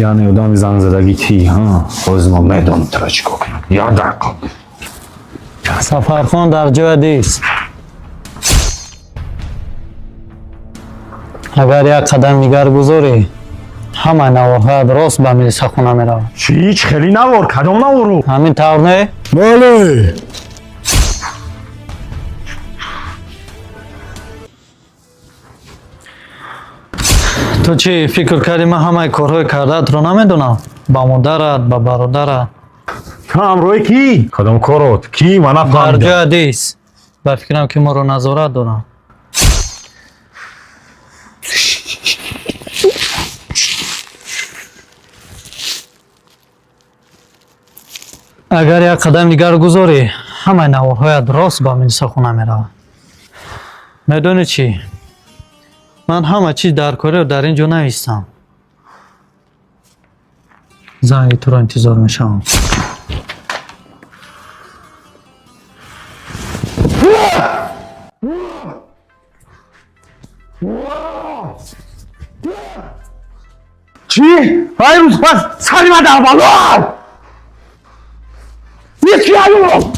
یعنی ادام زنگ زدگی کی ها خودم میدونم تو چیکار کنم یاد کن سفرخان در جای دیست. اگر یک قدم دیگر گذاری همه نوارها راست به ملیساخانه میرود. هیچ خیلی نوار کدام نوارو همین طور نه؟ بله تو چی فکر کردی من همه کارهای کردت رو نمیدونم؟ با مادرت با برادرت تو همراه کی کدام کارات کی من در نفهمیدم جای دیست. به فکرم که ما رو نظارت دارم. اگر یک قدم دیگر گذاری همه نوارهایت راست با ملیساخانه میرود. میدونی چی؟ من همه چیز در کاری رو در اینجا نویستم. زنگ تو رو انتظار میشم. چی؟ های روز پس سری من در بالا یکی ایو